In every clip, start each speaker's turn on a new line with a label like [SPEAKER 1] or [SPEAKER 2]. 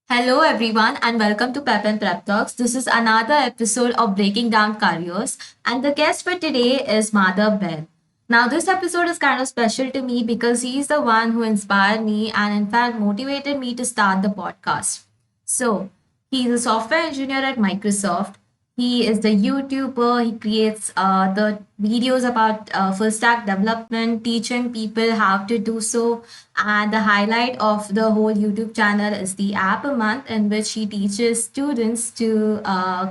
[SPEAKER 1] Hello, everyone, and welcome to Pep and Prep Talks. This is another episode of Breaking Down Careers, and the guest for today is Madhav Ben. Now, this episode is kind of special to me because he's the one who inspired me and, in fact, motivated me to start the podcast. So, he's a software engineer at Microsoft. He is the YouTuber. He creates the videos about full stack development, teaching people how to do so. And the highlight of the whole YouTube channel is the app a month, in which he teaches students to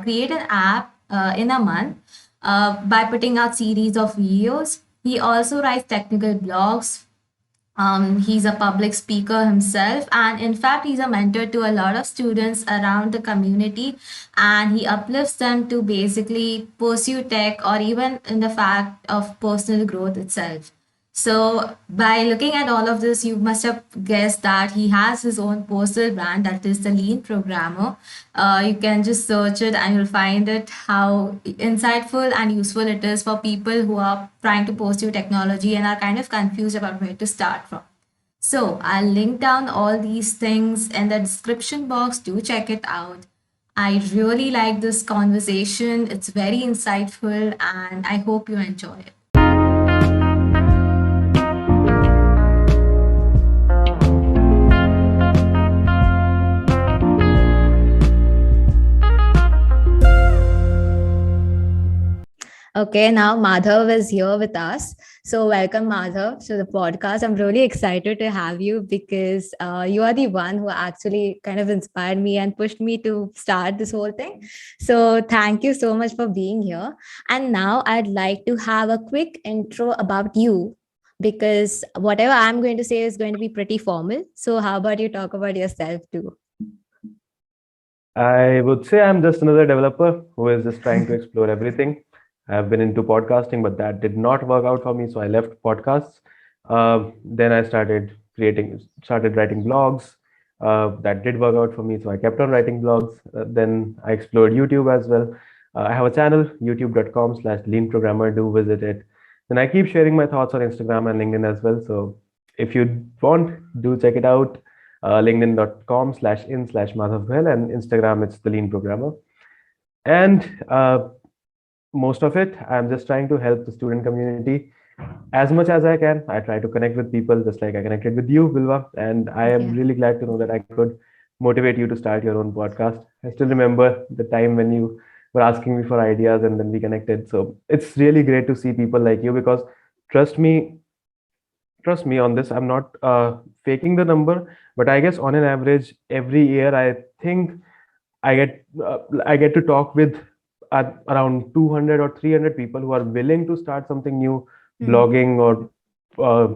[SPEAKER 1] create an app in a month by putting out series of videos. He also writes technical blogs. He's a public speaker himself, and in fact, he's a mentor to a lot of students around the community. And he uplifts them to basically pursue tech or even in the fact of personal growth itself. So, by looking at all of this, you must have guessed that he has his own personal brand that is the Lean Programmer. You can just search it and you'll find it how insightful and useful it is for people who are trying to pursue technology and are kind of confused about where to start from. So, I'll link down all these things in the description box. Do check it out. I really like this conversation. It's very insightful and I hope you enjoy it. Okay, now Madhav is here with us. So, welcome, Madhav, to the podcast. I'm really excited to have you because you are the one who actually kind of inspired me and pushed me to start this whole thing. So, thank you so much for being here. And now I'd like to have a quick intro about you because whatever I'm going to say is going to be pretty formal. So, how about you talk about yourself too?
[SPEAKER 2] I would say I'm just another developer who is just trying to explore everything. I've been into podcasting, but that did not work out for me, so I left podcasts. Then I started writing blogs. That did work out for me, so I kept on writing blogs. Then I explored YouTube as well. I have a channel, youtube.com/leanprogrammer. Do visit it. Then I keep sharing my thoughts on Instagram and LinkedIn as well. So if you want, do check it out. LinkedIn.com/in/Madhav and Instagram, it's the Lean Programmer. And most of it, I'm just trying to help the student community as much as I can. I try to connect with people just like I connected with you, Bilwa. And I am
[SPEAKER 1] Yeah.
[SPEAKER 2] really glad to know that I could motivate you to start your own podcast. I still remember the time when you were asking me for ideas and then we connected. So it's really great to see people like you because trust me, trust me on this. I'm not faking the number, but I guess on an average, every year I think I get to talk with around 200 or 300 people who are willing to start something new,
[SPEAKER 1] Hmm.
[SPEAKER 2] blogging or uh,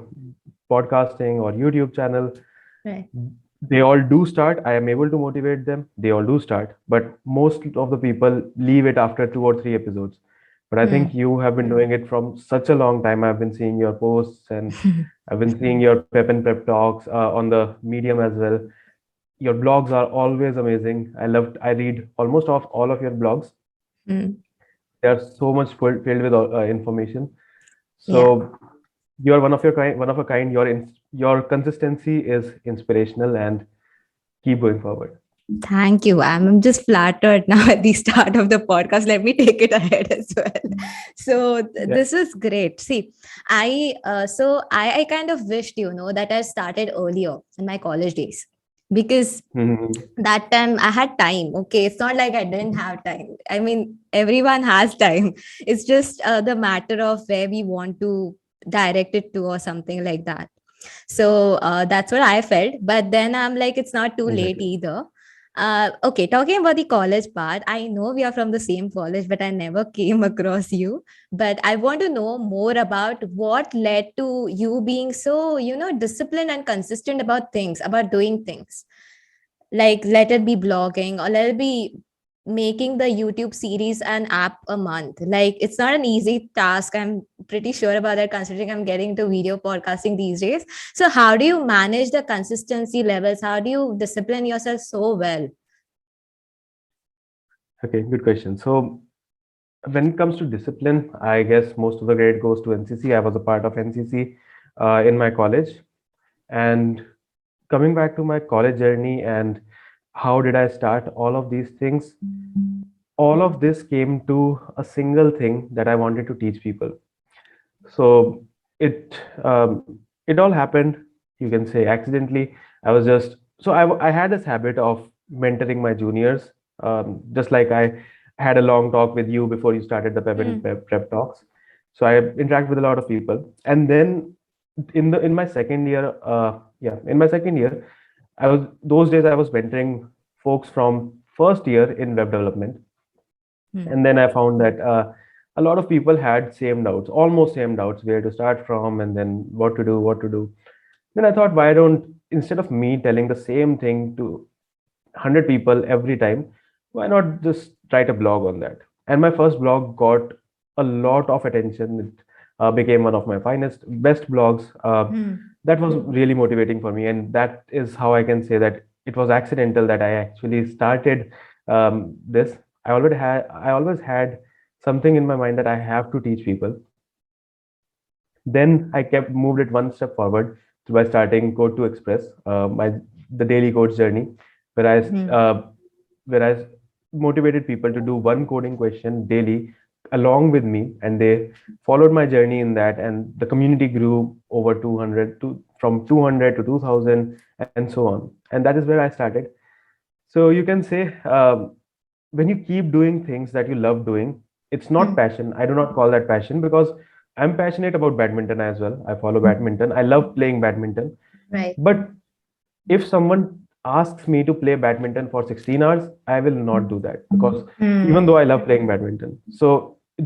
[SPEAKER 2] podcasting or YouTube channel.
[SPEAKER 1] Right.
[SPEAKER 2] They all do start. I am able to motivate them. They all do start, but most of the people leave it after two or three episodes. But I think
[SPEAKER 1] Hmm.
[SPEAKER 2] you have been doing it from such a long time. I've been seeing your posts and I've been seeing your Pep and Prep talks on the Medium as well. Your blogs are always amazing. I read almost of all of your blogs.
[SPEAKER 1] Hmm.
[SPEAKER 2] They are so much filled with information.
[SPEAKER 1] Yeah.
[SPEAKER 2] So you are one of your kind, one of a kind. Your consistency is inspirational, and keep going forward.
[SPEAKER 1] Thank you. I'm just flattered now at the start of the podcast. Let me take it ahead as well. So
[SPEAKER 2] Yeah.
[SPEAKER 1] this is great. See, I kind of wished, that I started earlier in my college days because
[SPEAKER 2] Mhm.
[SPEAKER 1] that time I had time. Okay. It's not like I didn't have time. I mean, everyone has time. It's just the matter of where we want to direct it to or something like that. So that's what I felt. But then I'm like, it's not too late
[SPEAKER 2] Exactly.
[SPEAKER 1] either. Okay, talking about the college part, I know we are from the same college, but I never came across you. But I want to know more about what led to you being so, disciplined and consistent about things, about doing things. Like, let it be blogging or let it be making the YouTube series an app a month. Like, it's not an easy task. I'm pretty sure about that, considering I'm getting into video podcasting these days. So, how do you manage the consistency levels? How do you discipline yourself so well?
[SPEAKER 2] Okay, good question. So when it comes to discipline, I guess most of the credit goes to NCC. I was a part of NCC in my college, and coming back to my college journey and how did I start all of these things? All of this came to a single thing that I wanted to teach people. So it it all happened, you can say, accidentally. I was just I had this habit of mentoring my juniors, just like I had a long talk with you before you started the prep talks. So I interact with a lot of people, and then in my second year, in my second year, I was those days I was mentoring folks from first year in web development,
[SPEAKER 1] Hmm.
[SPEAKER 2] and then I found that a lot of people had same doubts, almost same doubts, where to start from and then what to do. Then I thought, why don't, instead of me telling the same thing to 100 people every time, why not just write a blog on that? And my first blog got a lot of attention. It became one of my finest, best blogs.
[SPEAKER 1] Hmm.
[SPEAKER 2] That was really motivating for me, and that is how I can say that it was accidental that I actually started this. I always had something in my mind that I have to teach people. Then I kept moved it one step forward by starting Code to Express, my the daily codes journey, where I
[SPEAKER 1] Hmm.
[SPEAKER 2] where I motivated people to do one coding question daily along with me, and they followed my journey in that, and the community grew over 200 to from 200 to 2000 and so on. And that is where I started. So you can say, when you keep doing things that you love doing, it's not
[SPEAKER 1] Hmm.
[SPEAKER 2] passion. I do not call that passion because I'm passionate about badminton as well. I follow
[SPEAKER 1] Hmm.
[SPEAKER 2] badminton. I love playing badminton.
[SPEAKER 1] Right.
[SPEAKER 2] But if someone asks me to play badminton for 16 hours, I will not do that, because even
[SPEAKER 1] Hmm.
[SPEAKER 2] though I love playing badminton. So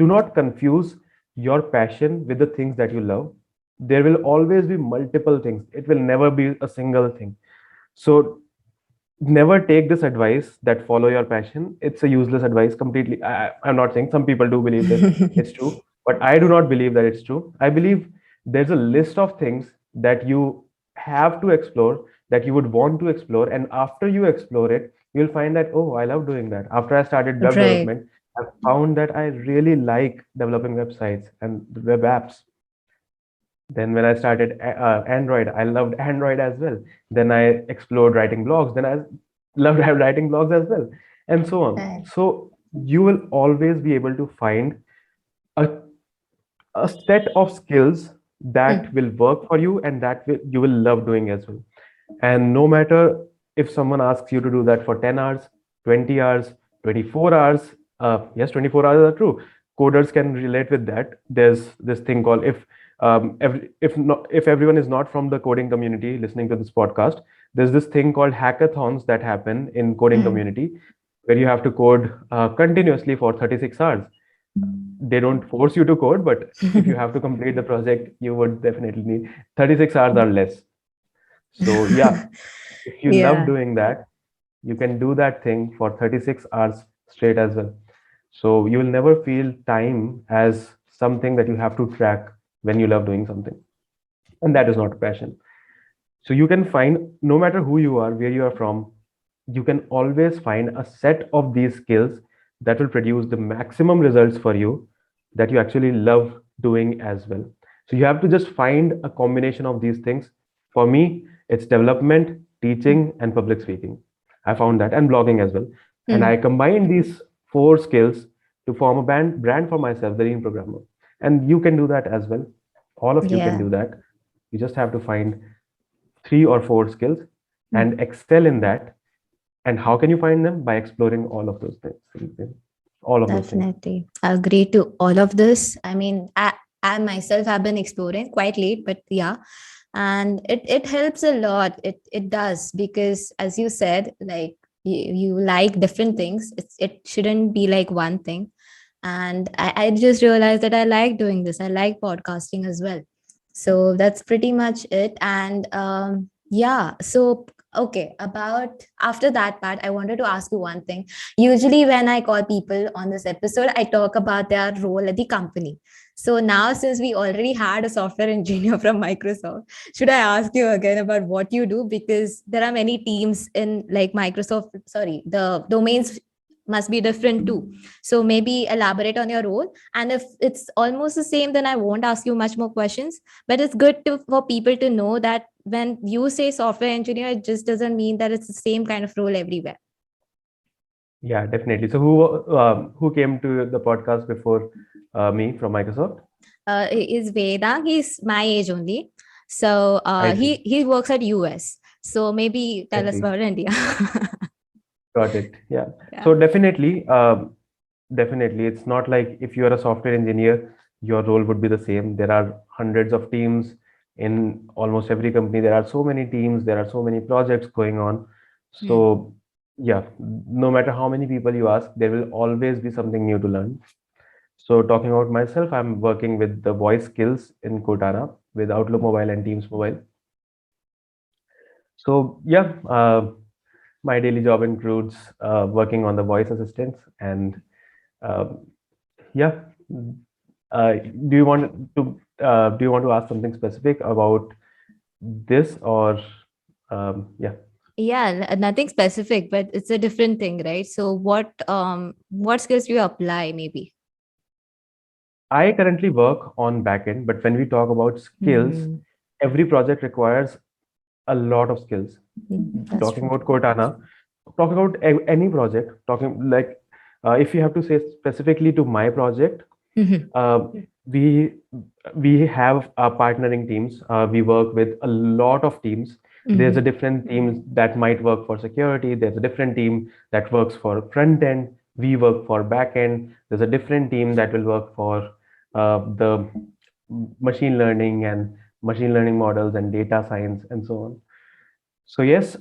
[SPEAKER 2] do not confuse your passion with the things that you love. There will always be multiple things. It will never be a single thing. So never take this advice that follow your passion. It's a useless advice completely. I'm not saying, some people do believe this, it's true, but I do not believe that it's true. I believe there's a list of things that you have to explore, that you would want to explore, and after you explore it, you'll find that, oh, I love doing that. After I started web
[SPEAKER 1] Right.
[SPEAKER 2] development, I found that I really like developing websites and web apps. Then when I started Android, I loved Android as well. Then I explored writing blogs. Then I loved writing blogs as well, and so on.
[SPEAKER 1] Right.
[SPEAKER 2] So you will always be able to find a, a set of skills that
[SPEAKER 1] Hmm.
[SPEAKER 2] will work for you, and you will love doing as well. And no matter if someone asks you to do that for 10 hours, 20 hours, 24 hours, yes, 24 hours are true. Coders can relate with that. There's this thing called, if everyone is not from the coding community listening to this podcast, there's this thing called hackathons that happen in coding
[SPEAKER 1] Hmm.
[SPEAKER 2] community, where you have to code continuously for 36 hours. They don't force you to code, but if you have to complete the project, you would definitely need 36 hours or less. So yeah, if you love
[SPEAKER 1] Yeah.
[SPEAKER 2] doing that, you can do that thing for 36 hours straight as well. So you will never feel time as something that you have to track when you love doing something. And that is not a passion. So you can find, no matter who you are, where you are from, you can always find a set of these skills that will produce the maximum results for you, that you actually love doing as well. So you have to just find a combination of these things. For me, it's development, teaching, and public speaking. I found that, and blogging as well. And I
[SPEAKER 1] Hmm.
[SPEAKER 2] combined these four skills to form a brand for myself, the Lean Programmer. And you can do that as well. All of you can
[SPEAKER 1] Yeah.
[SPEAKER 2] do that. You just have to find three or four skills
[SPEAKER 1] Hmm.
[SPEAKER 2] and excel in that. And how can you find them? By exploring all of those things, all of those things.
[SPEAKER 1] Definitely. I agree to all of this. I mean, I myself have been exploring quite late, but yeah. And it helps a lot. It does because as you said, like you like different things. It shouldn't be like one thing. And I just realized that I like doing this. I like podcasting as well. So that's pretty much it. And yeah, so okay, about after that part, I wanted to ask you one thing. Usually, when I call people on this episode, I talk about their role at the company. So now, since we already had a software engineer from Microsoft, should I ask you again about what you do? Because there are many teams in like Microsoft, sorry, the domains must be different too. So maybe elaborate on your role. And if it's almost the same, then I won't ask you much more questions. But it's good for people to know that when you say software engineer, it just doesn't mean that it's the same kind of role everywhere.
[SPEAKER 2] Yeah, definitely. So who came to the podcast before me from Microsoft?
[SPEAKER 1] Is Veda. He's my age only. So
[SPEAKER 2] I see.
[SPEAKER 1] he works at US. So maybe
[SPEAKER 2] I
[SPEAKER 1] tell us
[SPEAKER 2] see.
[SPEAKER 1] about India.
[SPEAKER 2] Got it. Yeah.
[SPEAKER 1] Yeah.
[SPEAKER 2] So definitely, it's not like if you are a software engineer, your role would be the same. There are hundreds of teams in almost every company. There are so many teams, there are so many projects going on.
[SPEAKER 1] Hmm.
[SPEAKER 2] So, yeah, no matter how many people you ask, there will always be something new to learn. So, talking about myself, I'm working with the voice skills in Cortana with Outlook Mobile and Teams Mobile. So, yeah, my daily job includes working on the voice assistants and um, yeah. Do you want to ask something specific about this or yeah?
[SPEAKER 1] Yeah, nothing specific, but it's a different thing, right? So what skills do you apply maybe?
[SPEAKER 2] I currently work on backend, but when we talk about skills,
[SPEAKER 1] Hmm.
[SPEAKER 2] every project requires a lot of skills.
[SPEAKER 1] That's
[SPEAKER 2] Talking
[SPEAKER 1] true.
[SPEAKER 2] about Cortana, talking about any project, talking like if you have to say specifically to my project,
[SPEAKER 1] Mhm.
[SPEAKER 2] uh, we we have partnering teams. We work with a lot of teams. There's a
[SPEAKER 1] Mhm.
[SPEAKER 2] different teams that might work for security. There's a different team that works for front end. We work for back end. There's a different team that will work for the machine learning and machine learning models and data science and so on. So yes,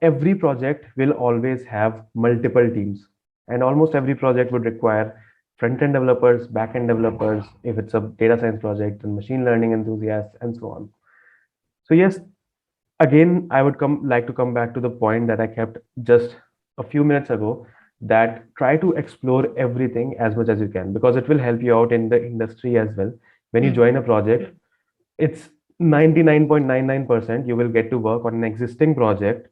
[SPEAKER 2] every project will always have multiple teams, and almost every project would require front-end developers, back-end developers, if it's a data science project, and machine learning enthusiasts, and so on. So yes, again, I would come like to come back to the point that I kept just a few minutes ago, that try to explore everything as much as you can, because it will help you out in the industry as well. When you
[SPEAKER 1] Hmm.
[SPEAKER 2] join a project, it's 99.99% you will get to work on an existing project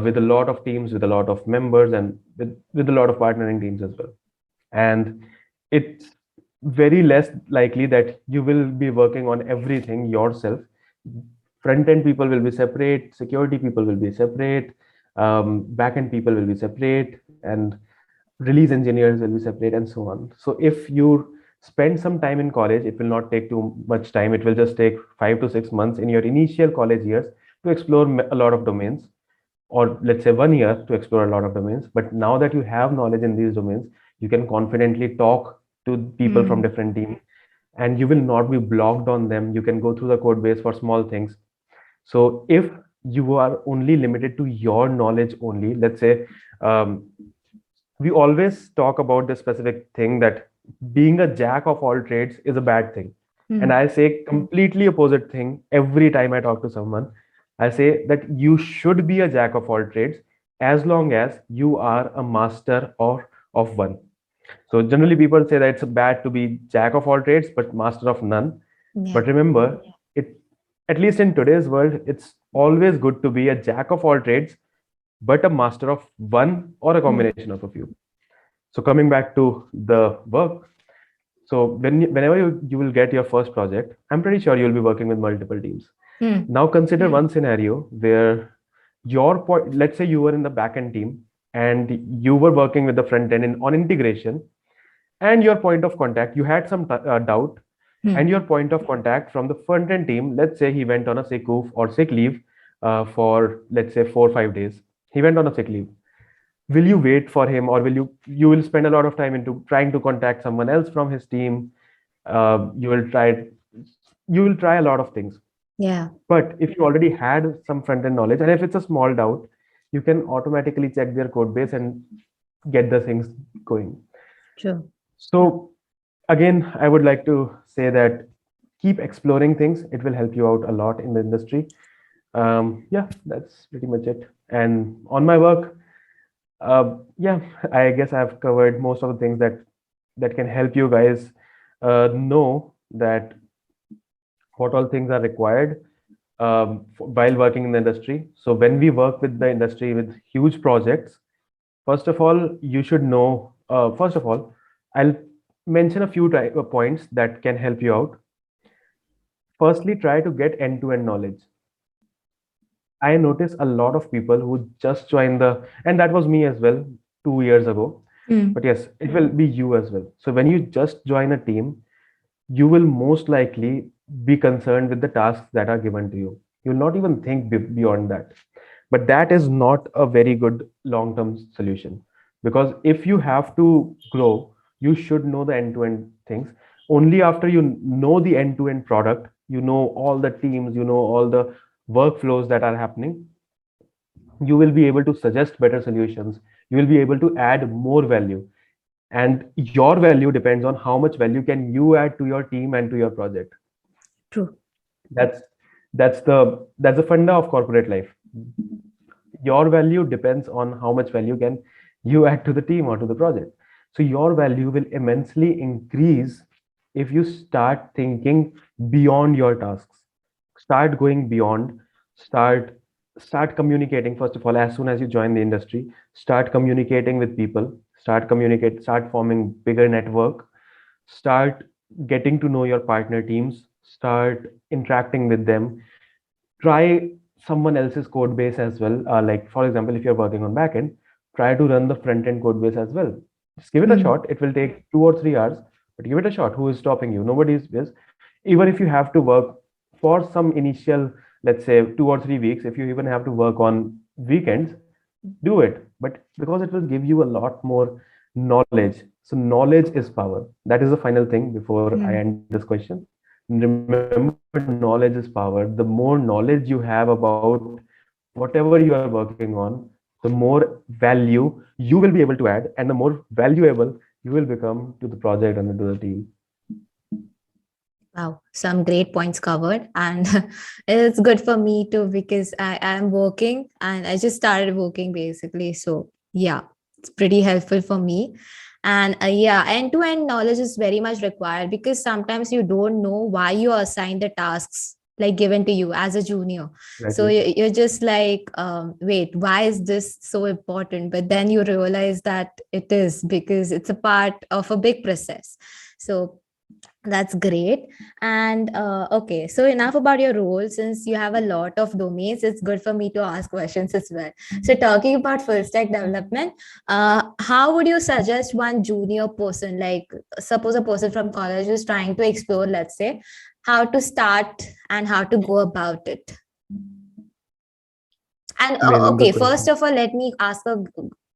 [SPEAKER 2] with a lot of teams, with a lot of members, and with a lot of partnering teams as well. And it's very less likely that you will be working on everything yourself. Front end people will be separate, security people will be separate, back end people will be separate, and release engineers will be separate, and so on. So if you spend some time in college, it will not take too much time. It will just take 5 to 6 months in your initial college years to explore a lot of domains, or let's say 1 year to explore a lot of domains. But now that you have knowledge in these domains, you can confidently talk to people from
[SPEAKER 1] Hmm.
[SPEAKER 2] different teams, and you will not be blocked on them. You can go through the code base for small things. So if you are only limited to your knowledge only, let's say, um, we always talk about the specific thing that being a jack of all trades is a bad thing. And
[SPEAKER 1] Hmm.
[SPEAKER 2] I say completely opposite thing every time I talk to someone. I say that you should be a jack of all trades as long as you are a master or of one. So generally people say that it's bad to be jack of all trades but master of none.
[SPEAKER 1] Yeah.
[SPEAKER 2] But remember, it at least in today's world, it's always good to be a jack of all trades but a master of one or a
[SPEAKER 1] Hmm.
[SPEAKER 2] combination of a few. So coming back to the work, so whenever you will get your first project, I'm pretty sure you'll be working with multiple teams.
[SPEAKER 1] Hmm.
[SPEAKER 2] Now consider one scenario where your point, let's say you were in the backend team and you were working with the front end on integration, and your point of contact, you had some doubt,
[SPEAKER 1] Hmm.
[SPEAKER 2] and your point of contact from the front end team, let's say he went on a sick off or sick leave for let's say 4 or 5 days. He went on a sick leave. Will you wait for him, or will you will spend a lot of time into trying to contact someone else from his team? You will try a lot of things.
[SPEAKER 1] Yeah.
[SPEAKER 2] But if you already had some front end knowledge, and if it's a small doubt, you can automatically check their code base and get the things going.
[SPEAKER 1] True.
[SPEAKER 2] So again, I would like to say that keep exploring things. It will help you out a lot in the industry. Yeah, that's pretty much it. And on my work, yeah, I guess I've covered most of the things that can help you guys know that what all things are required while working in the industry. So when we work with the industry with huge projects, first of all, you should know. First of all, I'll mention a few points that can help you out. Firstly, try to get end-to-end knowledge. I notice a lot of people who just join and that was me as well. 2 years ago.
[SPEAKER 1] Hmm.
[SPEAKER 2] But yes, it will be you as well. So when you just join a team, you will most likely be concerned with the tasks that are given to you. You'll not even think beyond that. But that is not a very good long term solution, because if you have to grow, you should know the end to end things. Only after you know the end to end product, you know all the teams, you know all the workflows that are happening, you will be able to suggest better solutions. You will be able to add more value, and your value depends on how much value can you add to your team and to your project.
[SPEAKER 1] True.
[SPEAKER 2] That's that's the that's the funda of corporate life. Your value depends on how much value can you add to the team or to the project. So your value will immensely increase if you start thinking beyond your tasks, start going beyond, start start communicating. First of all, as soon as you join the industry, start communicating with people, start forming bigger network, start getting to know your partner teams, start interacting with them, try someone else's code base as well. Like for example, if you're working on backend, try to run the front end code base as well. Just give it a
[SPEAKER 1] Hmm.
[SPEAKER 2] shot. It will take 2 or 3 hours, but give it a shot. Who is stopping you? Nobody is. Even if you have to work for some initial, let's say 2 or 3 weeks, if you even have to work on weekends, do it. But because it will give you a lot more knowledge. So knowledge is power. That is the final thing before I
[SPEAKER 1] Hmm.
[SPEAKER 2] end this question. Remember, knowledge is power. The more knowledge you have about whatever you are working on, the more value you will be able to add, and the more valuable you will become to the project and to the team.
[SPEAKER 1] Wow, some great points covered. And it's good for me too because I am working and I just started working basically. So, yeah, it's pretty helpful for me. And yeah, end to end knowledge is very much required because sometimes you don't know why you are assigned the tasks like given to you as a junior. So
[SPEAKER 2] Exactly.
[SPEAKER 1] you're just like, wait, why is this so important? But then you realize that it is because it's a part of a big process. So, that's great. And okay, so enough about your role. Since you have a lot of domains, it's good for me to ask questions as well. So, talking about full stack development, how would you suggest one junior person, like suppose a person from college is trying to explore, let's say, how to start and how to go about it? And
[SPEAKER 2] Amazing.
[SPEAKER 1] okay,
[SPEAKER 2] Good
[SPEAKER 1] first
[SPEAKER 2] question.
[SPEAKER 1] of all, let me ask a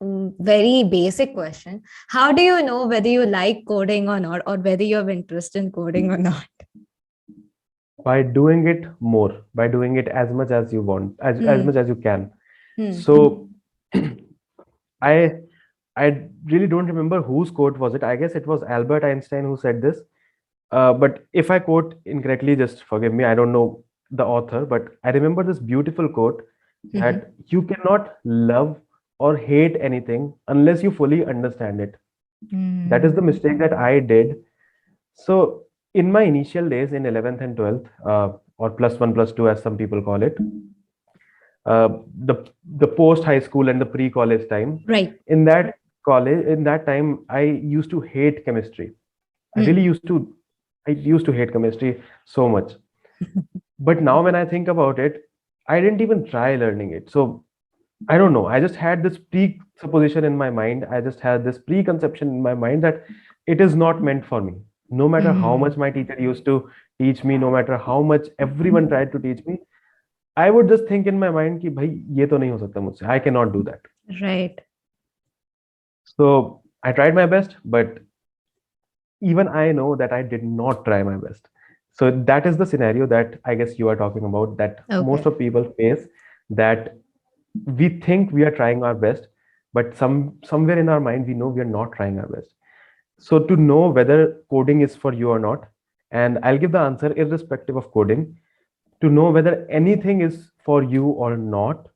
[SPEAKER 1] very basic question. How do you know whether you like coding or not, or whether you have interest in coding or not?
[SPEAKER 2] By doing it more, by doing it as much as you want, as
[SPEAKER 1] Hmm.
[SPEAKER 2] much as you can.
[SPEAKER 1] Hmm.
[SPEAKER 2] So I I really don't remember whose quote was it. I guess it was Albert Einstein who said this. But if I quote incorrectly, just forgive me. I don't know the author, but I remember this beautiful quote
[SPEAKER 1] Mhm.
[SPEAKER 2] that you cannot love or hate anything unless you fully understand it. That is
[SPEAKER 1] Hmm.
[SPEAKER 2] the mistake that I did. So, in my initial days in 11th and 12th, or plus one, plus two, as some people call it, uh, the the post high school and the pre college time,
[SPEAKER 1] Right.
[SPEAKER 2] in that time, I used to hate chemistry. I really
[SPEAKER 1] Hmm.
[SPEAKER 2] used to hate chemistry so much. But now when I think about it, I didn't even try learning it. So I don't know. I just had this presupposition in my mind. I just had this preconception in my mind that it is not meant for me. No matter how
[SPEAKER 1] Hmm.
[SPEAKER 2] much my teacher used to teach me, no matter how much everyone tried to teach me, I would just think in my mind कि भाई ये तो नहीं हो सकता मुझसे. I cannot do that.
[SPEAKER 1] Right.
[SPEAKER 2] So I tried my best, but even I know that I did not try my best. So that is the scenario that I guess you are talking about, that most
[SPEAKER 1] Okay.
[SPEAKER 2] of people face, that we think we are trying our best, but somewhere in our mind we know we are not trying our best. So to know whether coding is for you or not, and I'll give the answer irrespective of coding, to know whether anything is for you or not,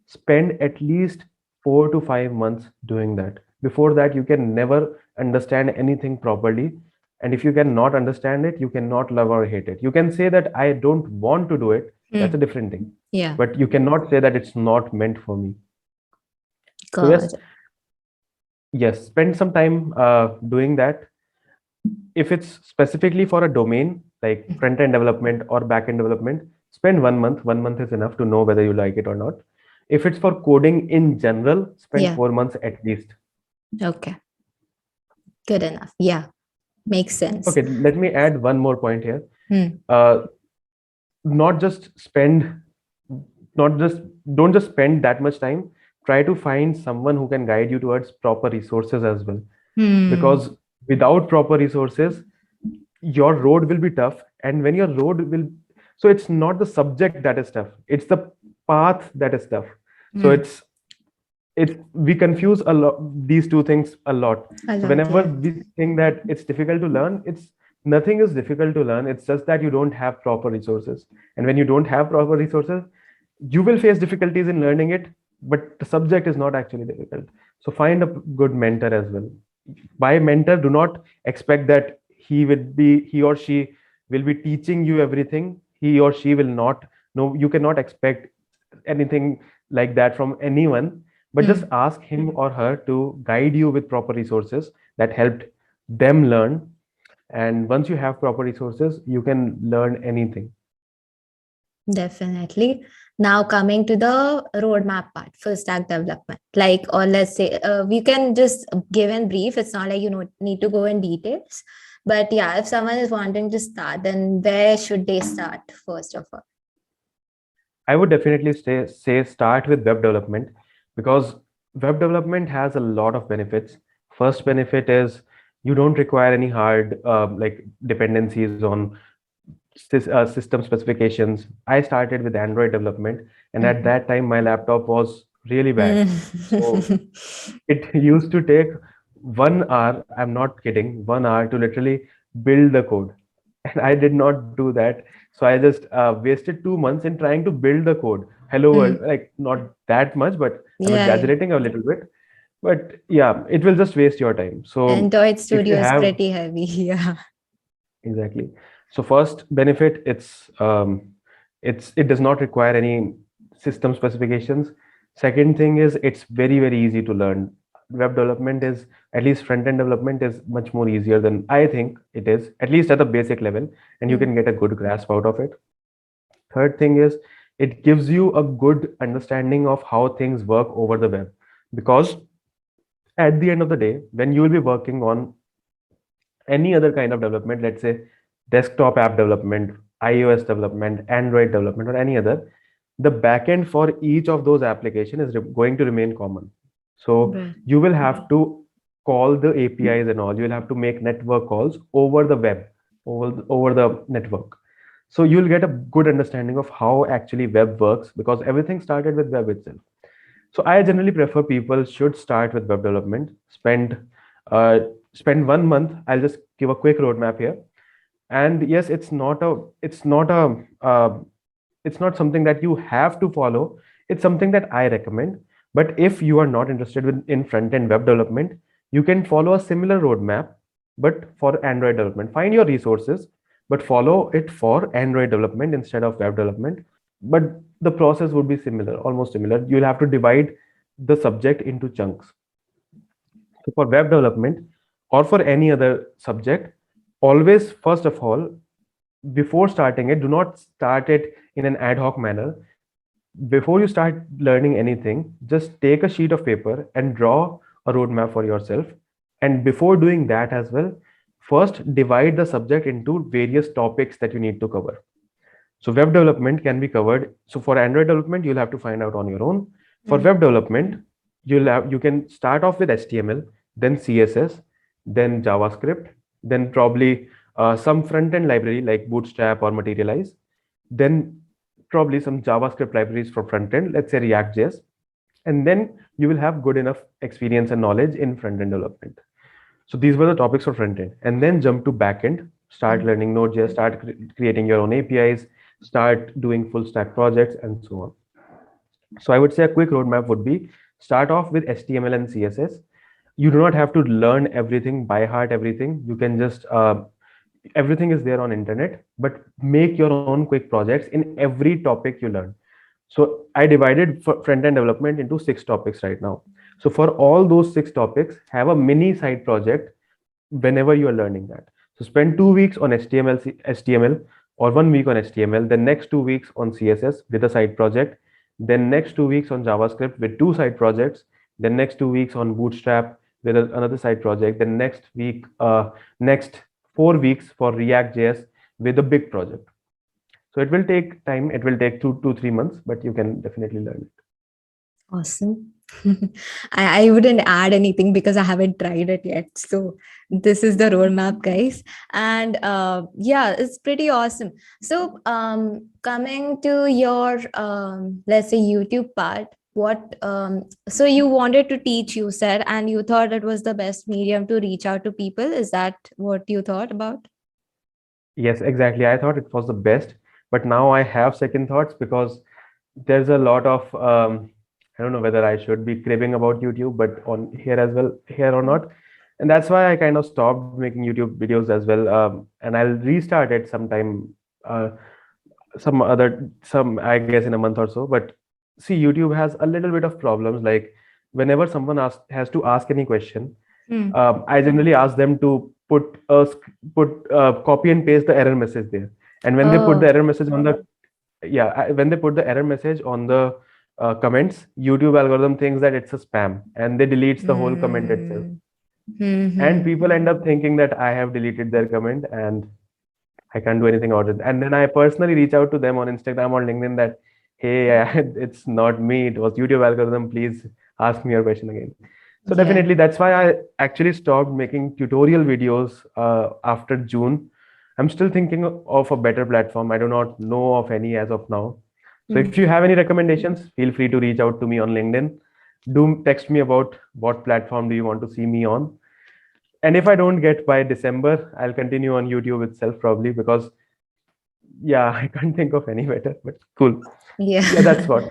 [SPEAKER 2] spend at least 4 to 5 months doing that. Before that, you can never understand anything properly. And if you cannot understand it, you cannot love or hate it. You can say that I don't want to do it. That's a
[SPEAKER 1] Hmm.
[SPEAKER 2] different thing.
[SPEAKER 1] Yeah.
[SPEAKER 2] But you cannot say that it's not meant for me. So
[SPEAKER 1] God.
[SPEAKER 2] yes, spend some time doing that. If it's specifically for a domain like front end development or back end development, spend 1 month. 1 month is enough to know whether you like it or not. If it's for coding in general, spend
[SPEAKER 1] Yeah.
[SPEAKER 2] 4 months at least.
[SPEAKER 1] Okay, good enough. Yeah, makes sense.
[SPEAKER 2] Okay, let me add one more point here.
[SPEAKER 1] Hmm.
[SPEAKER 2] Uh, not just spend, not just don't just spend that much time. Try to find someone who can guide you towards proper resources as well.
[SPEAKER 1] Hmm.
[SPEAKER 2] Because without proper resources, your road will be tough. And when your road will, so it's not the subject that is tough, it's the path that is tough. So
[SPEAKER 1] Hmm.
[SPEAKER 2] it's we confuse a lot these two things a lot.
[SPEAKER 1] A
[SPEAKER 2] So
[SPEAKER 1] lot,
[SPEAKER 2] whenever
[SPEAKER 1] yeah.
[SPEAKER 2] we think that it's difficult to learn, it's nothing is difficult to learn, it's just that you don't have proper resources. And when you don't have proper resources, you will face difficulties in learning it, but the subject is not actually difficult. So find a good mentor as well. By mentor, do not expect that he or she will be teaching you everything. He or she will not. No, you cannot expect anything like that from anyone, but just
[SPEAKER 1] Hmm.
[SPEAKER 2] ask him or her to guide you with proper resources that helped them learn. And once you have proper resources, you can learn anything.
[SPEAKER 1] Definitely. Now coming to the roadmap part, full stack development, like, or let's say, we can just give in brief. It's not like you know need to go in details, but yeah, if someone is wanting to start, then where should they start first of all?
[SPEAKER 2] I would definitely say start with web development, because web development has a lot of benefits. First benefit is you don't require any hard like dependencies on system specifications. I started with Android development, and at
[SPEAKER 1] Mhm.
[SPEAKER 2] that time my laptop was really bad. So
[SPEAKER 1] Mm.
[SPEAKER 2] it used to take 1 hour, I'm not kidding, 1 hour to literally build the code. And I did not do that. So I just wasted 2 months in trying to build the code. Hello world,
[SPEAKER 1] Mm.
[SPEAKER 2] like not that much, but I'm
[SPEAKER 1] Yeah, yeah.
[SPEAKER 2] exaggerating a little bit. But yeah, it will just waste your time. So
[SPEAKER 1] Android
[SPEAKER 2] if you
[SPEAKER 1] Studio is
[SPEAKER 2] have
[SPEAKER 1] pretty heavy. Yeah.
[SPEAKER 2] exactly. So first benefit, it does not require any system specifications. Second thing is it's very easy to learn. Web development is, at least front end development is much more easier than I think it is, at least at the basic level, and you
[SPEAKER 1] Mm.
[SPEAKER 2] can get a good grasp out of it. Third thing is it gives you a good understanding of how things work over the web, because at the end of the day, when you will be working on any other kind of development, let's say desktop app development, iOS development, Android development, or any other, the backend for each of those application is going to remain common. So
[SPEAKER 1] Right.
[SPEAKER 2] you will have to call the APIs and all. You will have to make network calls over the web, over the network. So you'll get a good understanding of how actually web works, because everything started with web itself. So I generally prefer people should start with web development. Uh, spend 1 month. I'll just give a quick roadmap here. And yes, it's not something that you have to follow. It's something that I recommend. But if you are not interested in front end web development, you can follow a similar roadmap, but for Android development. Find your resources, but follow it for Android development instead of web development. But the process would be similar, almost similar. You'll have to divide the subject into chunks. So for web development or for any other subject, always, first of all, before starting it, do not start it in an ad hoc manner. Before you start learning anything, just take a sheet of paper and draw a roadmap for yourself. And before doing that as well, first divide the subject into various topics that you need to cover. So web development can be covered. So for Android development, you'll have to find out on your own. For
[SPEAKER 1] Mm.
[SPEAKER 2] web development, you can start off with HTML, then CSS, then JavaScript, then probably some front end library like Bootstrap or Materialize, then probably some JavaScript libraries for front end, let's say React.js, and then you will have good enough experience and knowledge in front end development. So these were the topics for front end, and then jump to back end. Start
[SPEAKER 1] Mm.
[SPEAKER 2] learning Node.js, start creating your own APIs, start doing full stack projects, and so on. So I would say a quick roadmap would be start off with HTML and CSS. You do not have to learn everything by heart. Everything you can just everything is there on internet, but make your own quick projects in every topic you learn. So I divided front end development into 6 topics right now. So for all those 6 topics, have a mini side project whenever you are learning that. So spend 2 weeks on HTML, or 1 week on HTML, then next 2 weeks on CSS with a side project, then next 2 weeks on JavaScript with two side projects, then next 2 weeks on Bootstrap, with another side project. Then next 4 weeks for React.js with a big project. So it will take time. It will take 2 to 3 months, but you can definitely learn it.
[SPEAKER 3] Awesome. I wouldn't add anything because I haven't tried it yet. So this is the roadmap, guys. And yeah, it's pretty awesome. So coming to your let's say YouTube part, what so you wanted to teach, you said, and you thought it was the best medium to reach out to people. Is that what you thought about?
[SPEAKER 2] Yes, exactly. I thought it was the best, but now I have second thoughts because there's a lot of I don't know whether I should be cribbing about YouTube, but on here as well, here or not. And that's why I kind of stopped making YouTube videos as well. And I'll restart it sometime, some I guess in a month or so. But see, YouTube has a little bit of problems. Like whenever someone has to ask any question,
[SPEAKER 3] Hmm.
[SPEAKER 2] I generally ask them to put copy and paste the error message there. And when they put the
[SPEAKER 3] Oh.
[SPEAKER 2] error message on the yeah when they put the error message on the comments, YouTube algorithm thinks that it's a spam and they deletes the whole comment itself.
[SPEAKER 3] Hmm.
[SPEAKER 2] And
[SPEAKER 3] Hmm.
[SPEAKER 2] people end up thinking that I have deleted their comment and I can't do anything about it. And then I personally reach out to them on Instagram or LinkedIn that, hey, it's not me, it was YouTube algorithm. Please ask me your question again. So
[SPEAKER 3] Yeah.
[SPEAKER 2] definitely that's why I actually stopped making tutorial videos after June. I'm still thinking of a better platform. I do not know of any as of now. So if
[SPEAKER 3] Hmm.
[SPEAKER 2] you have any recommendations, feel free to reach out to me on LinkedIn. Do text me about what platform do you want to see me on. And if I don't get by December, I'll continue on YouTube itself probably because yeah, I can't think of any better, but cool. Yeah,
[SPEAKER 3] Yeah.
[SPEAKER 2] that's what.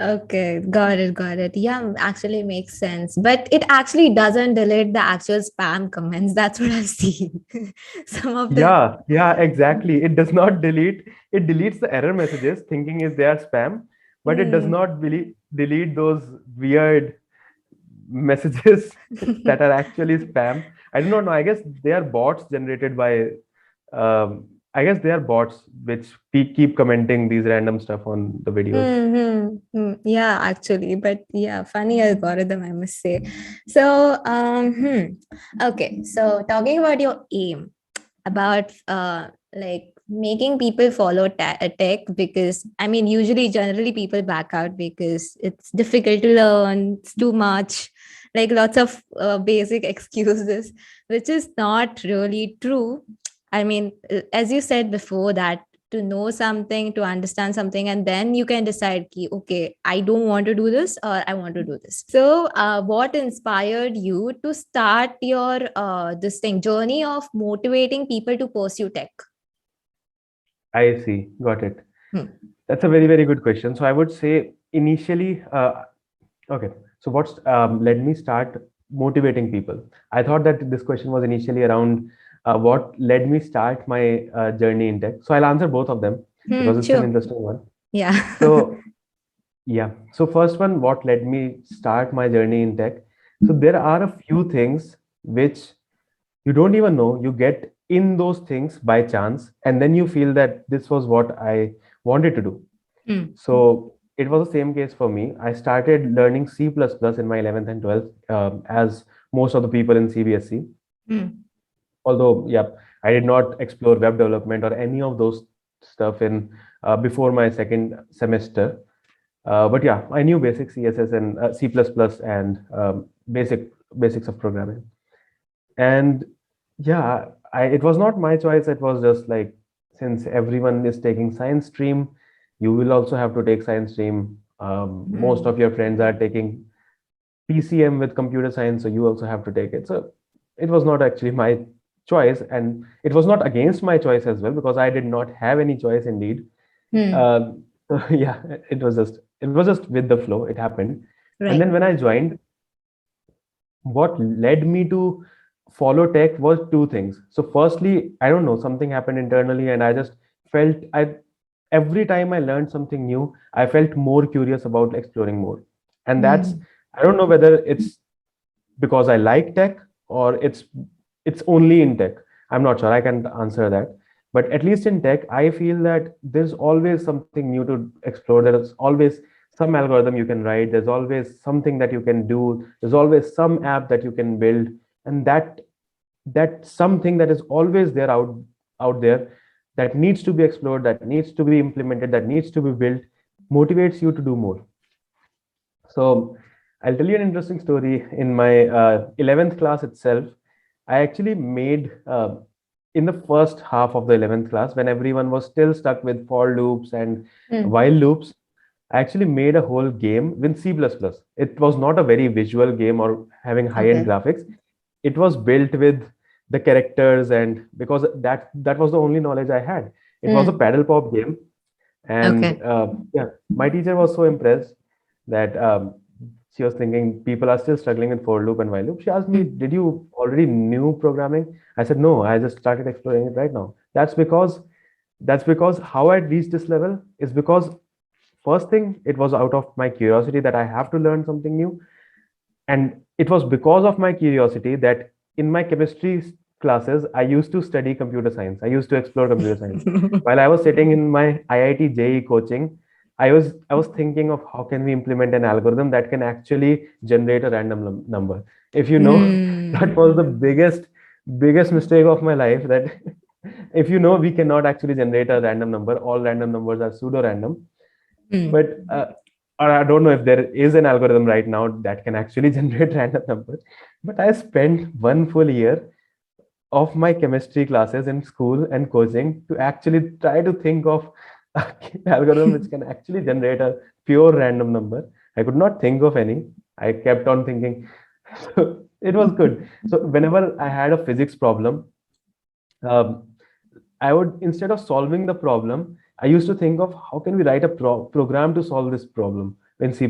[SPEAKER 3] Okay, got it, got it. Yeah, actually makes sense. But it actually doesn't delete the actual spam comments. That's what I've seen. Some of them.
[SPEAKER 2] Yeah, exactly. It does not delete, it deletes the error messages thinking is they are spam, but it does
[SPEAKER 3] Hmm.
[SPEAKER 2] not delete those weird messages that are actually spam. I do not know. I guess they are bots generated by I guess they are bots which keep commenting these random stuff on the videos.
[SPEAKER 3] Yeah, actually, but yeah, funny algorithm, I must say. So, okay. So, talking about your aim, about like making people follow tech, because I mean, usually, generally, people back out because it's difficult to learn, it's too much, like lots of basic excuses, which is not really true. I mean, as you said before, that to know something, to understand something, and then you can decide, ki, okay, I don't want to do this or I want to do this. So, what inspired you to start your this thing journey of motivating people to pursue tech?
[SPEAKER 2] I see. Got it.
[SPEAKER 3] Hmm.
[SPEAKER 2] That's a very, very good question. So I would say initially, okay. So what's led me start motivating people? I thought that this question was initially around what led me start my journey in tech. So I'll answer both of them because it's an
[SPEAKER 3] Sure.
[SPEAKER 2] interesting one.
[SPEAKER 3] Yeah.
[SPEAKER 2] So yeah. So first one, what led me start my journey in tech? So there are a few things which you don't even know. You get in those things by chance, and then you feel that this was what I wanted to do.
[SPEAKER 3] Hmm.
[SPEAKER 2] So it was the same case for me. I started learning C++ in my 11th and 12th, as most of the people in CBSE.
[SPEAKER 3] Hmm.
[SPEAKER 2] Although, yeah, I did not explore web development or any of those stuff in before my second semester. But yeah, I knew basic CSS and C++ and basics of programming. And yeah, it was not my choice. It was just like since everyone is taking science stream, you will also have to take science stream. Most
[SPEAKER 3] Hmm.
[SPEAKER 2] of your friends are taking PCM with computer science, so you also have to take it. So it was not actually my choice, and it was not against my choice as well because I did not have any choice indeed.
[SPEAKER 3] Hmm.
[SPEAKER 2] So yeah, it was just with the flow. It happened, and then
[SPEAKER 3] Right.
[SPEAKER 2] when I joined, what led me to follow tech was two things. So firstly, I don't know, something happened internally and I just felt I every time I learned something new, I felt more curious about exploring more. And that's
[SPEAKER 3] Hmm.
[SPEAKER 2] I don't know whether it's because I like tech or it's only in tech. I'm not sure. I can't answer that. But at least in tech, I feel that there's always something new to explore. There's always some algorithm you can write, there's always something that you can do, there's always some app that you can build, and that something that is always there out there, that needs to be explored, that needs to be implemented, that needs to be built, motivates you to do more. So I'll tell you an interesting story. In my 11th class itself, I actually made, in the first half of the 11th class, when everyone was still stuck with for loops and
[SPEAKER 3] Hmm.
[SPEAKER 2] while loops, I actually made a whole game with C++. It was not a very visual game or having high-end
[SPEAKER 3] Okay.
[SPEAKER 2] graphics. It was built with the characters, and because that was the only knowledge I had. It was a
[SPEAKER 3] Hmm.
[SPEAKER 2] paddle pop game, and
[SPEAKER 3] Okay.
[SPEAKER 2] yeah, my teacher was so impressed that she was thinking people are still struggling with for loop and while loop. She asked me,
[SPEAKER 3] Hmm.
[SPEAKER 2] "Did you already knew programming?" I said, "No, I just started exploring it right now." That's because how I reached this level is because first thing, it was out of my curiosity that I have to learn something new, and it was because of my curiosity that in my chemistry classes I used to study computer science. I used to explore computer science while I was sitting in my IIT JE coaching. I was thinking of how can we implement an algorithm that can actually generate a random number. If you know, that
[SPEAKER 3] Hmm.
[SPEAKER 2] was the biggest mistake of my life, that if you know, we cannot actually generate a random number. All random numbers are pseudo random.
[SPEAKER 3] Hmm.
[SPEAKER 2] But or I don't know if there is an algorithm right now that can actually generate random numbers. But I spent 1 full year of my chemistry classes in school and coaching to actually try to think of an algorithm which can actually generate a pure random number. I could not think of any. I kept on thinking. So it was good. So whenever I had a physics problem, um, I would, instead of solving the problem, I used to think of how can we write a program to solve this problem in C++.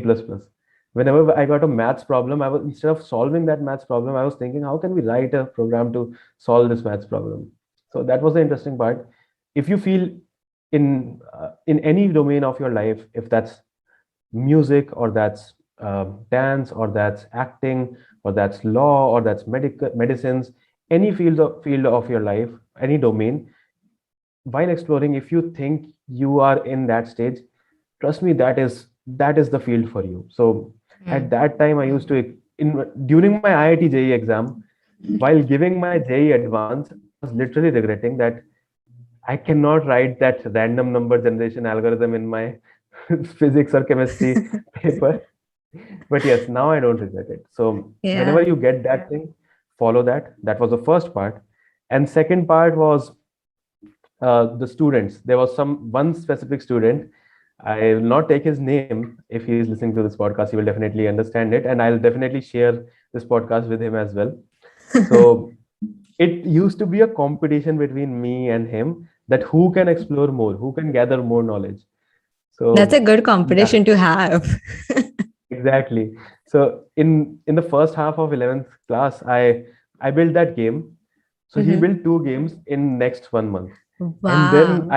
[SPEAKER 2] Whenever I got a maths problem, I was, instead of solving that maths problem, I was thinking how can we write a program to solve this maths problem. So that was the interesting part. If you feel in any domain of your life, if that's music or that's dance or that's acting or that's law or that's medical medicines, any field of your life, any domain, while exploring, if you think you are in that stage, trust me, that is the field for you. So at
[SPEAKER 3] Hmm.
[SPEAKER 2] that time I used to, during my IIT JE exam, while giving my JE advance, I was literally regretting that I cannot write that random number generation algorithm in my physics or chemistry paper. But yes, now I don't regret it. So whenever
[SPEAKER 3] Yeah.
[SPEAKER 2] you get that thing, follow that. That was the first part. And second part was the students. There was one specific student. I will not take his name. If he is listening to this podcast, he will definitely understand it, and I'll definitely share this podcast with him as well. So it used to be a competition between me and him, that who can explore more, who can gather more knowledge.
[SPEAKER 3] That's a
[SPEAKER 2] So
[SPEAKER 3] good
[SPEAKER 2] yeah,
[SPEAKER 3] competition to have.
[SPEAKER 2] exactly. So in the first half of 11th class, I built that game. So he
[SPEAKER 3] Mhm.
[SPEAKER 2] built two games in next 1 month, and then
[SPEAKER 3] Wow.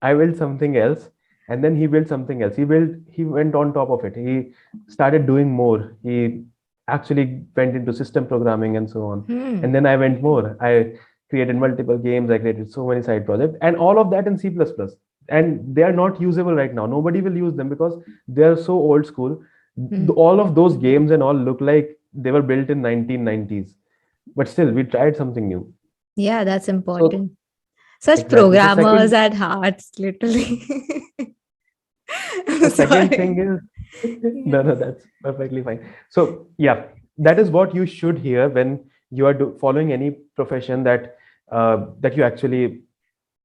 [SPEAKER 2] I built something else, and then he built something else. He went on top of it. He started doing more. He actually went into system programming and so on. And
[SPEAKER 3] Hmm.
[SPEAKER 2] then I went more. I created multiple games. I created so many side projects, and all of that in C++. And they are not usable right now. Nobody will use them because they are so old school.
[SPEAKER 3] Hmm.
[SPEAKER 2] All of those games and all look like they were built in 1990s. But still, we tried something new.
[SPEAKER 3] Yeah, that's
[SPEAKER 2] So
[SPEAKER 3] important. Such
[SPEAKER 2] exactly. So
[SPEAKER 3] programmers
[SPEAKER 2] second
[SPEAKER 3] at hearts, literally.
[SPEAKER 2] the second thing
[SPEAKER 3] Sorry.
[SPEAKER 2] is,
[SPEAKER 3] Yeah.
[SPEAKER 2] no, that's perfectly fine. So yeah, that is what you should hear when you are following any profession that you actually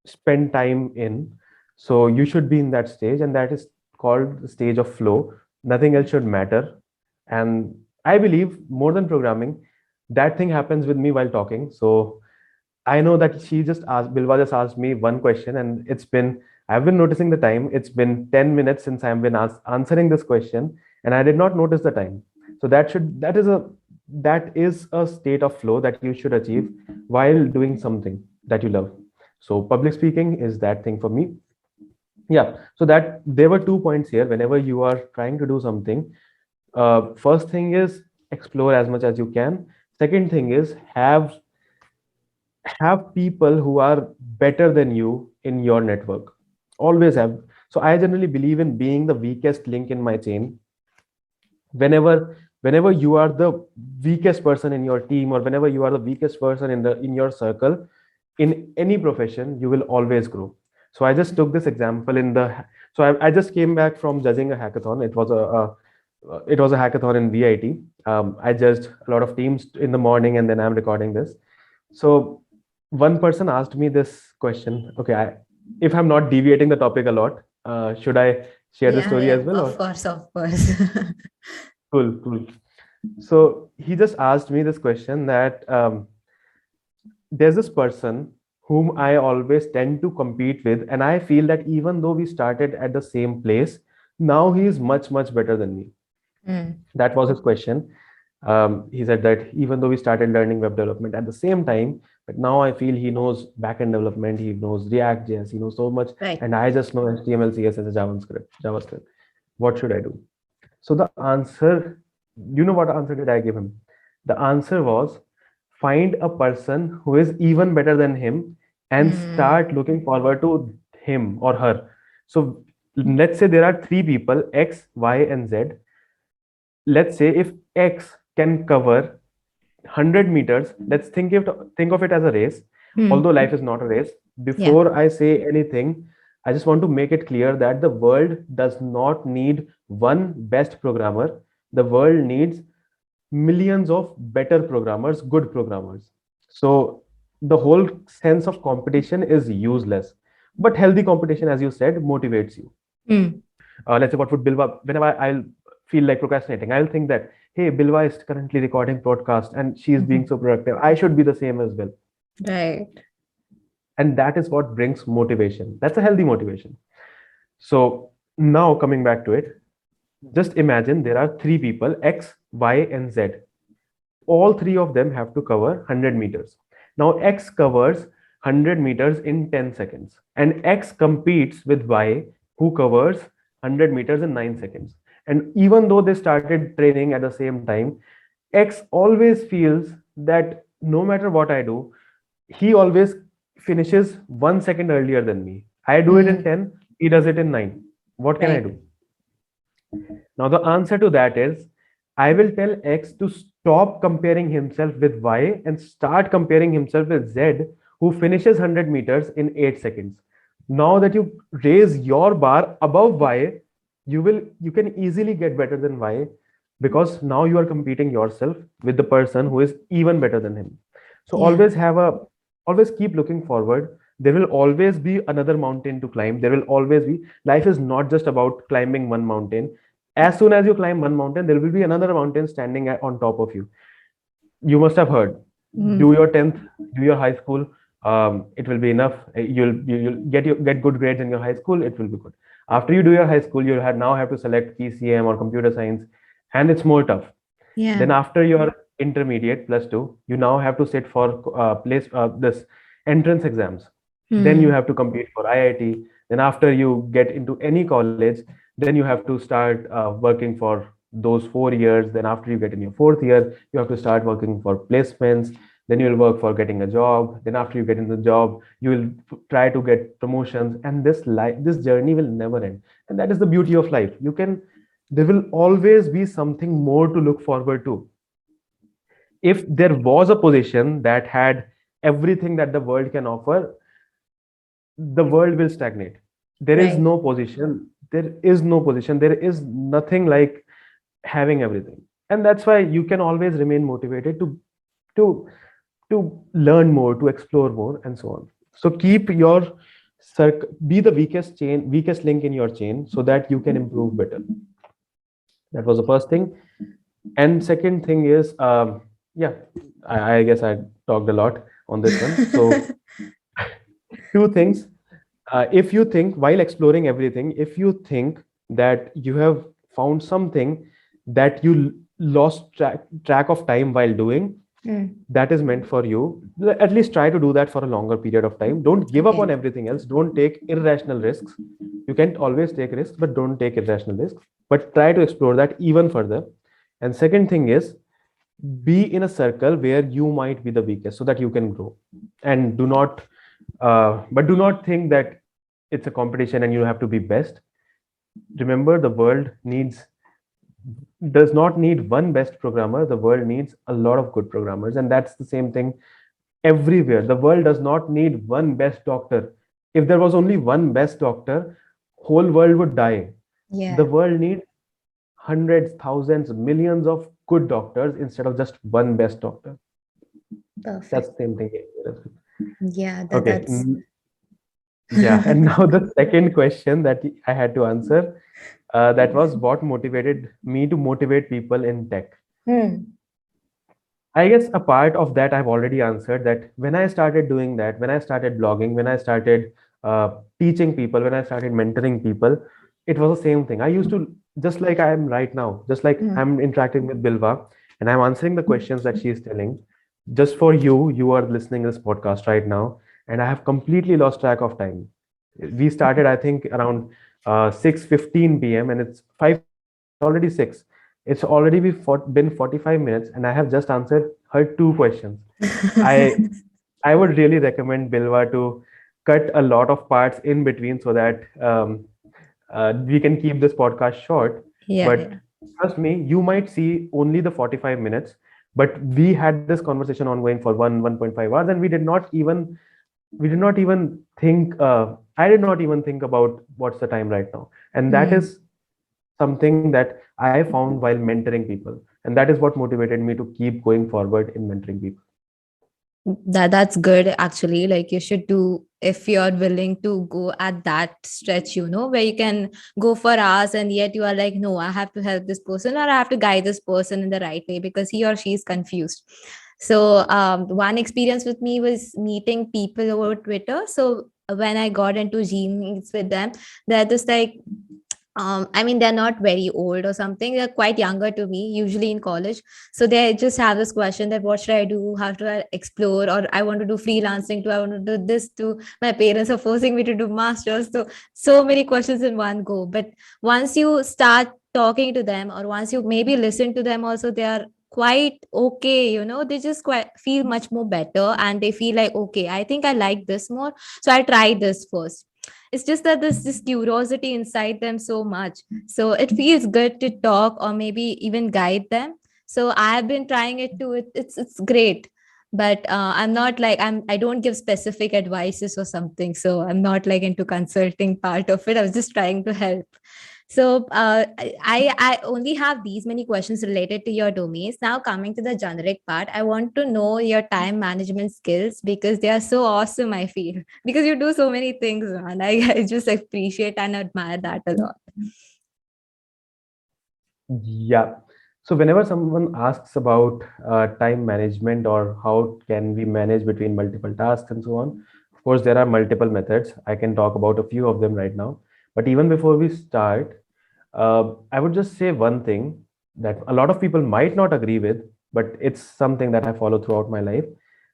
[SPEAKER 2] spend time in. So you should be in that stage, and that is called the stage of flow. Nothing else should matter. And I believe more than programming, that thing happens with me while talking. So I know that Bilwa just asked me one question, and I've been noticing the time. It's been 10 minutes since I've been answering this question, and I did not notice the time. So that is a state of flow that you should achieve while doing something that you love. So public speaking is that thing for me. Yeah. So that there were 2 points here. Whenever you are trying to do something, first thing is explore as much as you can. Second thing is have people who are better than you in your network. Always have. So I generally believe in being the weakest link in my chain. Whenever you are the weakest person in your team, or whenever you are the weakest person in your circle, in any profession, you will always grow. So I just took this example I just came back from judging a hackathon. It was a hackathon in VIT. I judged a lot of teams in the morning, and then I'm recording this. So one person asked me this question. Okay, if I'm not deviating the topic a lot, should I share the
[SPEAKER 3] Yeah,
[SPEAKER 2] story
[SPEAKER 3] yeah,
[SPEAKER 2] as well?
[SPEAKER 3] of
[SPEAKER 2] Or
[SPEAKER 3] course, of course.
[SPEAKER 2] cool, cool. So he just asked me this question that there's this person whom I always tend to compete with, and I feel that even though we started at the same place, now he is much, much better than me.
[SPEAKER 3] Mm,
[SPEAKER 2] That was his question. He said that even though we started learning web development at the same time, but now I feel he knows backend development, he knows React JS, he knows so much,
[SPEAKER 3] right.
[SPEAKER 2] and I just know HTML, CSS, and JavaScript. What should I do? So the answer, you know what answer did I give him? The answer was, find a person who is even better than him and
[SPEAKER 3] Mm,
[SPEAKER 2] start looking forward to him or her. So let's say there are three people, X, Y, and Z. Let's say if X can cover 100 meters, let's think of it as a race.
[SPEAKER 3] mm,
[SPEAKER 2] Although life is not a race,
[SPEAKER 3] yeah,
[SPEAKER 2] before I say anything, I just want to make it clear that the world does not need one best programmer. The world needs millions of better programmers, good programmers. So the whole sense of competition is useless. But healthy competition, as you said, motivates you.
[SPEAKER 3] mm,
[SPEAKER 2] Let's say, what would Bilwa, whenever I'll feel like procrastinating, I'll think that, hey, Bilwa is currently recording podcast and she's being
[SPEAKER 3] mhm,
[SPEAKER 2] so productive. I should be the same as well.
[SPEAKER 3] right.
[SPEAKER 2] And that is what brings motivation. That's a healthy motivation. So now coming back to it, just imagine there are three people, X, Y, and Z. All three of them have to cover 100 meters. Now, X covers 100 meters in 10 seconds, and X competes with Y, who covers 100 meters in 9 seconds. And even though they started training at the same time, X always feels that no matter what I do, he always finishes 1 second earlier than me. I do it in
[SPEAKER 3] Mm,
[SPEAKER 2] 10, he does it in 9. What can I
[SPEAKER 3] right.
[SPEAKER 2] do? Now, the answer to that is, I will tell X to stop comparing himself with Y and start comparing himself with Z, who finishes 100 meters in 8 seconds. Now that you raise your bar above Y, you can easily get better than Y, because now you are competing yourself with the person who is even better than him. So
[SPEAKER 3] Yeah.
[SPEAKER 2] always keep looking forward. There will always be another mountain to climb. There will always be, life is not just about climbing one mountain. As soon as you climb one mountain, there will be another mountain standing on top of you. You must have heard,
[SPEAKER 3] Mm,
[SPEAKER 2] do your 10th, do your high school, it will be enough. You'll get good grades in your high school, it will be good. After you do your high school, now have to select PCM or computer science, and it's more tough.
[SPEAKER 3] yeah.
[SPEAKER 2] Then after your intermediate +2, you now have to sit for place this entrance exams. Then you
[SPEAKER 3] Mm,
[SPEAKER 2] have to compete for IIT. Then after you get into any college, then you have to start working for those 4 years. Then after you get in your fourth year, you have to start working for placements. Then you will work for getting a job. Then after you get in the job, you will try to get promotions, and this journey will never end. And that is the beauty of life. There will always be something more to look forward to. If there was a position that had everything that the world can offer, the world will stagnate. There is
[SPEAKER 3] right.
[SPEAKER 2] no position. There is no position. There is nothing like having everything. And that's why you can always remain motivated to to learn more, to explore more, and so on. So keep your be the weakest link in your chain, so that you can improve better. That was the first thing. And second thing is, yeah, I guess I talked a lot on this one. So two things. If you think, while exploring everything, if you think that you have found something that you lost track of time while doing,
[SPEAKER 3] Mm,
[SPEAKER 2] that is meant for you, at least try to do that for a longer period of time. Don't give up
[SPEAKER 3] okay.
[SPEAKER 2] on everything else. Don't take irrational risks. You can't always take risks, but don't take irrational risks. But try to explore that even further. And second thing is, be in a circle where you might be the weakest, so that you can grow. And do not think that it's a competition and you have to be best. Remember, the world does not need one best programmer. The world needs a lot of good programmers, and that's the same thing everywhere. The world does not need one best doctor. If there was only one best doctor, whole world would die. The
[SPEAKER 3] Yeah,
[SPEAKER 2] world needs hundreds, thousands, millions of good doctors instead of just one best doctor. That's
[SPEAKER 3] perfect.
[SPEAKER 2] the same thing.
[SPEAKER 3] Yeah,
[SPEAKER 2] Okay.
[SPEAKER 3] that's
[SPEAKER 2] Yeah. And now the second question that I had to answer, that was what motivated me to motivate people in tech.
[SPEAKER 3] hmm.
[SPEAKER 2] I guess a part of that I've already answered, that when I started doing that, when I started blogging, when I started teaching people, when I started mentoring people, it was the same thing. I used to, just like I am right now, just like
[SPEAKER 3] Hmm.
[SPEAKER 2] I'm interacting with Bilva and I'm answering the questions that she is telling. Just for you, you are listening to this podcast right now, and I have completely lost track of time. We started, I think, around 6:15 p.m. and it's 5:15. It's already 6. It's already been 45 minutes, and I have just answered her two questions. I I would really recommend Bilwa to cut a lot of parts in between so that we can keep this podcast short.
[SPEAKER 3] Yeah,
[SPEAKER 2] But
[SPEAKER 3] yeah.
[SPEAKER 2] trust me, you might see only the 45 minutes, but we had this conversation ongoing for 1.5 hours, and we did not even think. I did not even think about what's the time right now, and that
[SPEAKER 3] Hmm.
[SPEAKER 2] is something that I found while mentoring people, and that is what motivated me to keep going forward in mentoring people.
[SPEAKER 3] That's good actually. Like you should do if you're willing to go at that stretch, where you can go for hours and yet you are like, no, I have to help this person or I have to guide this person in the right way because he or she is confused. So one experience with me was meeting people over Twitter. So when I got into Gene meets with them, they're just like I mean, they're not very old or something. They're quite younger to me, usually in college. So they just have this question that what should I do? How do I explore? Or I want to do freelancing. Do I want to do this too? My parents are forcing me to do masters. So many questions in one go. But once you start talking to them, or once you maybe listen to them, also they are quite okay. They just quite feel much more better, and they feel like, okay, I think I like this more. So I'll try this first. It's just that there's this curiosity inside them so much. So it feels good to talk or maybe even guide them. So I have been trying it too. It's great. But I'm not like I don't give specific advices or something. So I'm not like into consulting part of it. I was just trying to help. So I only have these many questions related to your domains. Now coming to the generic part, I want to know your time management skills because they are so awesome. I feel because you do so many things, man. I just appreciate and admire that a lot.
[SPEAKER 2] Yeah. So whenever someone asks about time management or how can we manage between multiple tasks and so on, of course, there are multiple methods. I can talk about a few of them right now. But even before we start, I would just say one thing that a lot of people might not agree with, but it's something that I follow throughout my life,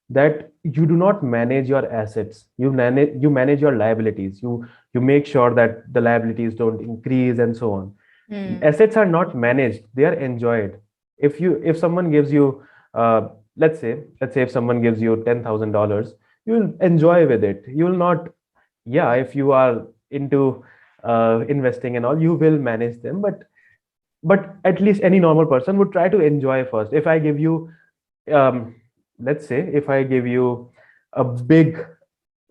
[SPEAKER 2] that you do not manage your assets. You manage your liabilities. You make sure that the liabilities don't increase and so on.
[SPEAKER 3] Hmm.
[SPEAKER 2] Assets are not managed, they are enjoyed. If someone gives you, let's say if someone gives you $10,000, you will enjoy with it. You will not, yeah, if you are into investing and all, you will manage them, but at least any normal person would try to enjoy first. If I give you, um, let's say if I give you a big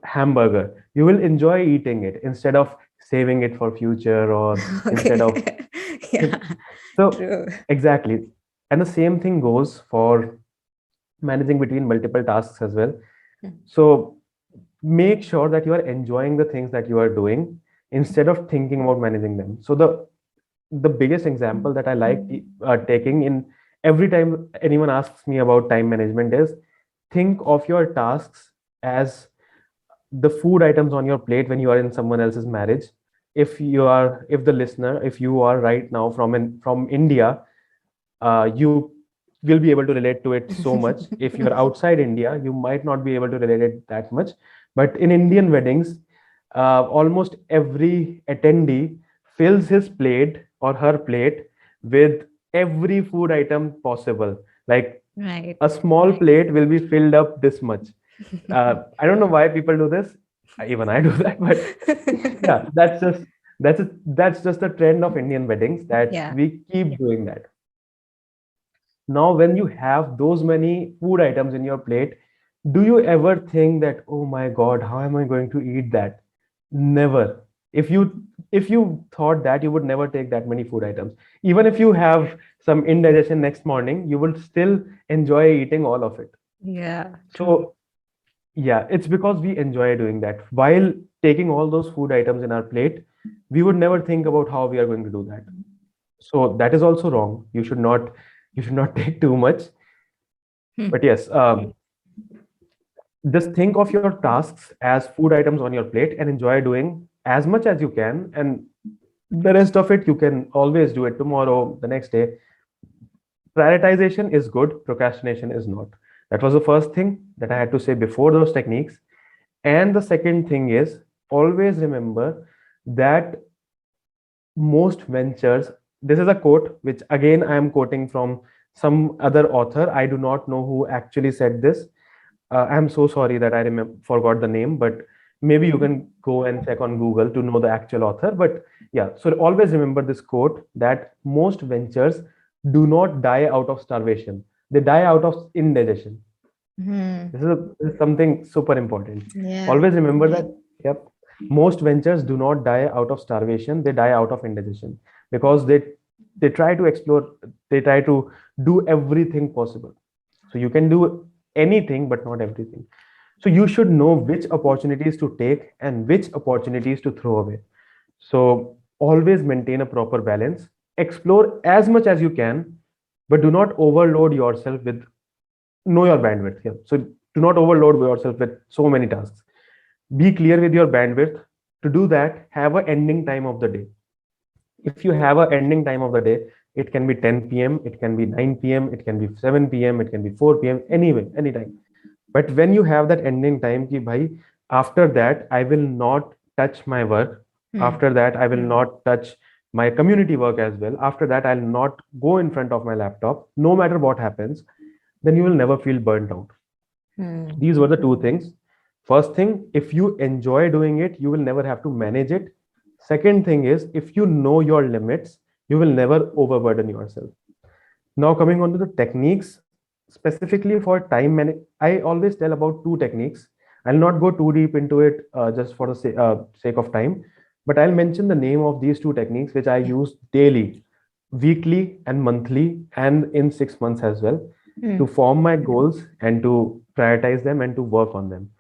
[SPEAKER 2] hamburger, you will enjoy eating it instead of saving it for future, or instead of
[SPEAKER 3] Okay. Yeah,
[SPEAKER 2] so
[SPEAKER 3] true.
[SPEAKER 2] exactly. And the same thing goes for managing between multiple tasks as well. So make sure that you are enjoying the things that you are doing instead of thinking about managing them. So the biggest example that I like taking in every time anyone asks me about time management is, think of your tasks as the food items on your plate when you are in someone else's marriage. If the listener, if you are right now from India, you will be able to relate to it so much. If you're outside India, you might not be able to relate it that much. But in Indian weddings, almost every attendee fills his plate or her plate with every food item possible. Like
[SPEAKER 3] Right.
[SPEAKER 2] a small plate will be filled up this much. I don't know why people do this. Even I do that, but yeah, that's just the trend of Indian weddings that
[SPEAKER 3] Yeah.
[SPEAKER 2] we keep doing that. Now, when you have those many food items in your plate, do you ever think that, oh my God, how am I going to eat that? Never. If you thought that, you would never take that many food items. Even if you have some indigestion next morning, you will still enjoy eating all of it.
[SPEAKER 3] Yeah, true.
[SPEAKER 2] So yeah, it's because we enjoy doing that. While taking all those food items in our plate, we would never think about how we are going to do that. So that is also wrong. You should not take too much.
[SPEAKER 3] Hmm.
[SPEAKER 2] But yes, just think of your tasks as food items on your plate and enjoy doing as much as you can. And the rest of it, you can always do it tomorrow, the next day. Prioritization is good, procrastination is not. That was the first thing that I had to say before those techniques. And the second thing is always remember that most ventures, this is a quote which again I am quoting from some other author. I do not know who actually said this. I'm so sorry that I remember forgot the name, but maybe you can go and check on Google to know the actual author. But yeah, so always remember this quote that most ventures do not die out of starvation. They die out of indigestion.
[SPEAKER 3] Hmm.
[SPEAKER 2] This is something super important.
[SPEAKER 3] Yeah.
[SPEAKER 2] Always remember that, yep, most ventures do not die out of starvation, they die out of indigestion because they try to explore, they try to do everything possible. So you can do anything, but not everything. So you should know which opportunities to take and which opportunities to throw away. So always maintain a proper balance. Explore as much as you can, but do not overload yourself with know your bandwidth here. So do not overload yourself with so many tasks. Be clear with your bandwidth. To do that, have an ending time of the day. If you have an ending time of the day, it can be 10 p.m., it can be 9 p.m., it can be 7 p.m., it can be 4 p.m., anyway, anytime. But when you have that ending time, ki bhai, after that, I will not touch my work.
[SPEAKER 3] Hmm.
[SPEAKER 2] After that, I will not touch my community work as well. After that, I'll not go in front of my laptop, no matter what happens. Then you will never feel burnt out.
[SPEAKER 3] Hmm.
[SPEAKER 2] These were the two things. First thing, if you enjoy doing it, you will never have to manage it. Second thing is, if you know your limits, you will never overburden yourself. Now, coming on to the techniques, specifically for time manage, I always tell about two techniques. I'll not go too deep into it just for the sake of time, but I'll mention the name of these two techniques which I
[SPEAKER 3] Yeah.
[SPEAKER 2] use daily, weekly, and monthly, and in 6 months as well
[SPEAKER 3] Hmm.
[SPEAKER 2] to form my goals and to prioritize them and to work on them.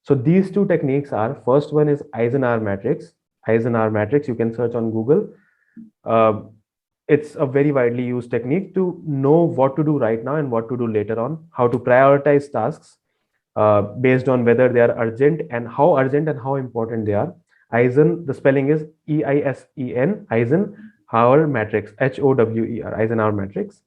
[SPEAKER 2] So these two techniques are first one is Eisenhower matrix. Eisenhower matrix, you can search on Google. Uh, it's a very widely used technique to know what to do right now and what to do later on, how to prioritize tasks based on whether they are urgent and how important they are. Eisen, the spelling is Eisen, Eisenhower matrix, Hower, Eisenhower matrix.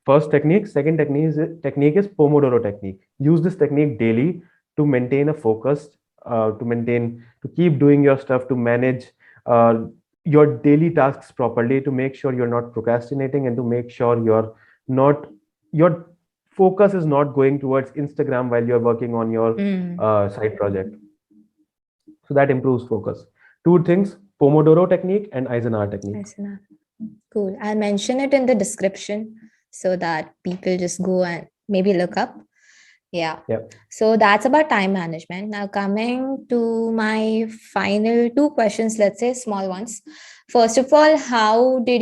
[SPEAKER 2] First technique. Second technique is Pomodoro technique. Use this technique daily to maintain a focus, to keep doing your stuff, to manage uh, your daily tasks properly, to make sure you're not procrastinating, and to make sure not your focus is not going towards Instagram while you're working on your
[SPEAKER 3] Hmm.
[SPEAKER 2] side project. So that improves focus. Two things: Pomodoro technique and Eisenhower technique.
[SPEAKER 3] Nice enough. Cool. I'll mention it in the description so that people just go and maybe look up. Yeah.
[SPEAKER 2] Yeah.
[SPEAKER 3] So that's about time management. Now, coming to my final two questions, let's say small ones. First of all, how did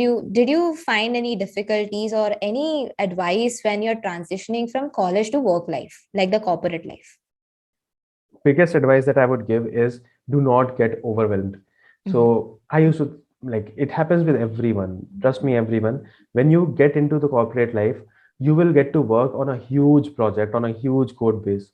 [SPEAKER 3] you find any difficulties or any advice when you're transitioning from college to work life, like the corporate life?
[SPEAKER 2] Biggest advice that I would give is do not get overwhelmed.
[SPEAKER 3] Mhm.
[SPEAKER 2] So I used to like it happens with everyone. Trust me, everyone. When you get into the corporate life, you will get to work on a huge project, on a huge code base.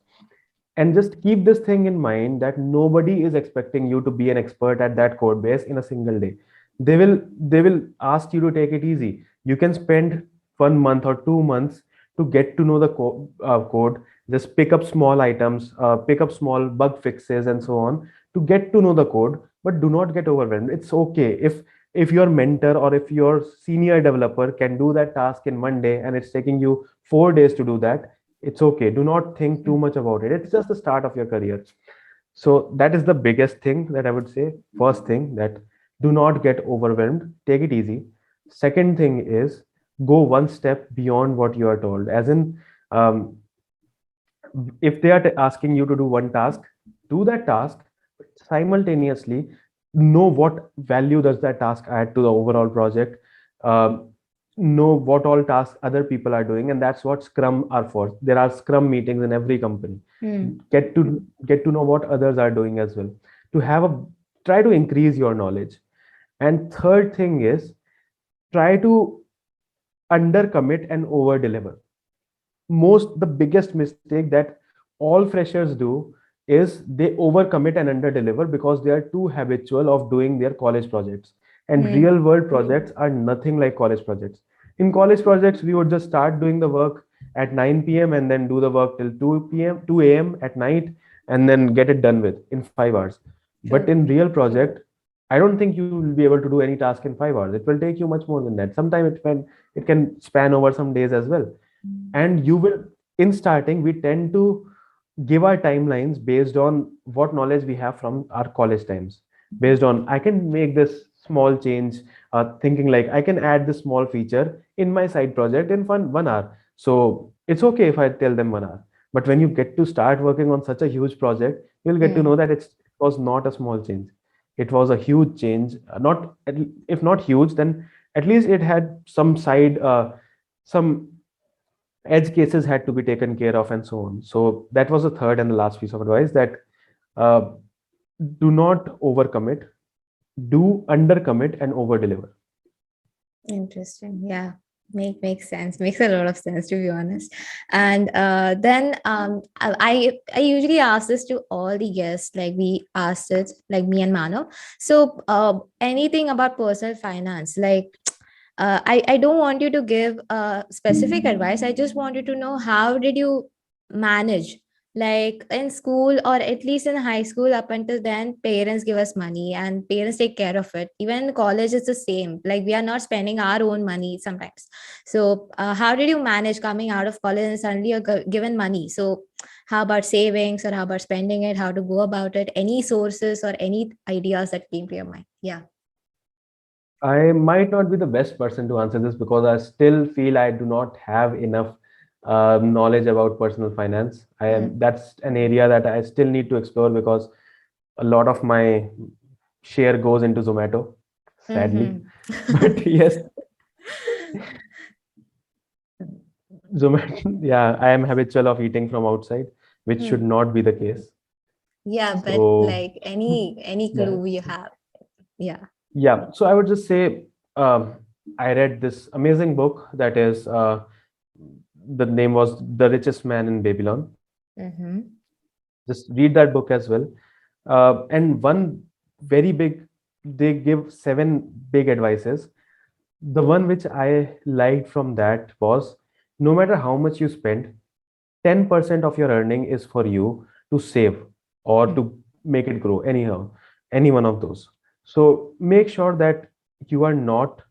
[SPEAKER 2] And just keep this thing in mind that nobody is expecting you to be an expert at that code base in a single day. They will ask you to take it easy. You can spend 1 month or 2 months to get to know the code. Just pick up small items, pick up small bug fixes, and so on to get to know the code. But do not get overwhelmed. It's okay if your mentor or if your senior developer can do that task in 1 day and it's taking you 4 days to do that. It's okay. Do not think too much about it. It's just the start of your career. So that is the biggest thing that I would say. First thing, that do not get overwhelmed, take it easy. Second thing is, go one step beyond what you are told. As in, um, if they are asking you to do one task, do that task, but simultaneously know what value does that task add to the overall project. um, know what all tasks other people are doing, and that's what scrum are for. There are scrum meetings in every company.
[SPEAKER 3] Hmm.
[SPEAKER 2] Get to know what others are doing as well, to have a try to increase your knowledge. And third thing is, try to under commit and over deliver. The biggest mistake that all freshers do is they overcommit and under deliver because they are too habitual of doing their college projects, and
[SPEAKER 3] Hmm.
[SPEAKER 2] real world projects are nothing like college projects. In college projects we would just start doing the work at 9 p.m. and then do the work till 2 p.m. 2 a.m. at night, and then get it done with in 5 hours. But
[SPEAKER 3] True.
[SPEAKER 2] in real project, I don't think you will be able to do any task in 5 hours. It will take you much more than that. Sometimes it can span over some days as well. And you will, in starting we tend to give our timelines based on what knowledge we have from our college times, based on I can make this small change, thinking like I can add this small feature in my side project in 1 hour, so it's okay if I tell them 1 hour. But when you get to start working on such a huge project, you'll get to
[SPEAKER 3] Hmm.
[SPEAKER 2] know that it was not a small change. It was a huge change, not if not huge, then at least it had some side, some edge cases had to be taken care of, and so on. So that was the third and the last piece of advice, that uh, do not overcommit, do undercommit and over deliver.
[SPEAKER 3] Interesting. Yeah. Makes sense. Makes a lot of sense, to be honest. And then I usually ask this to all the guests, like we asked it, like me and Mano. So anything about personal finance, like I don't want you to give specific advice. I just want you to know, how did you manage, like in school or at least in high school? Up until then, parents give us money and parents take care of it. Even in college it's the same, like we are not spending our own money sometimes. So how did you manage coming out of college and suddenly you're given money? So how about savings, or how about spending it, how to go about it, any sources or any ideas that came to your mind? Yeah.
[SPEAKER 2] I might not be the best person to answer this because I still feel I do not have enough knowledge about personal finance.
[SPEAKER 3] Hmm.
[SPEAKER 2] That's an area that I still need to explore, because a lot of my share goes into Zomato, sadly.
[SPEAKER 3] Mm-hmm.
[SPEAKER 2] But yes, Zomato, yeah, I am habitual of eating from outside, which should
[SPEAKER 3] Hmm.
[SPEAKER 2] not be the case.
[SPEAKER 3] Yeah, but
[SPEAKER 2] So,
[SPEAKER 3] like any
[SPEAKER 2] yeah,
[SPEAKER 3] clue you have. Yeah.
[SPEAKER 2] yeah. So I would just say, um, I read this amazing book that is, the name was The Richest Man in Babylon.
[SPEAKER 3] Mm-hmm.
[SPEAKER 2] Just read that book as well. And one very big, they give 7 big advices. The one which I liked from that was, no matter how much you spend, 10% of your earning is for you to save or to make it grow, anyhow, any one of those. So make sure that you are not,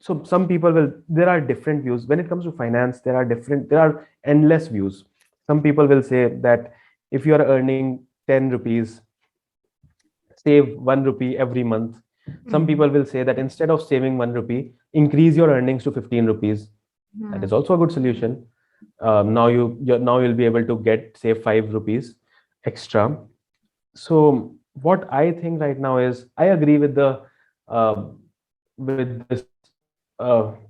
[SPEAKER 2] so some people will, there are different views when it comes to finance. There are endless views. Some people will say that if you are earning 10 rupees, save 1 rupee every month. Some
[SPEAKER 3] Mm-hmm.
[SPEAKER 2] people will say that instead of saving 1 rupee, increase your earnings to 15 rupees. That is also a good solution. Now you'll be able to get, say, 5 rupees extra. So what I think right now is, I agree with the uh, with this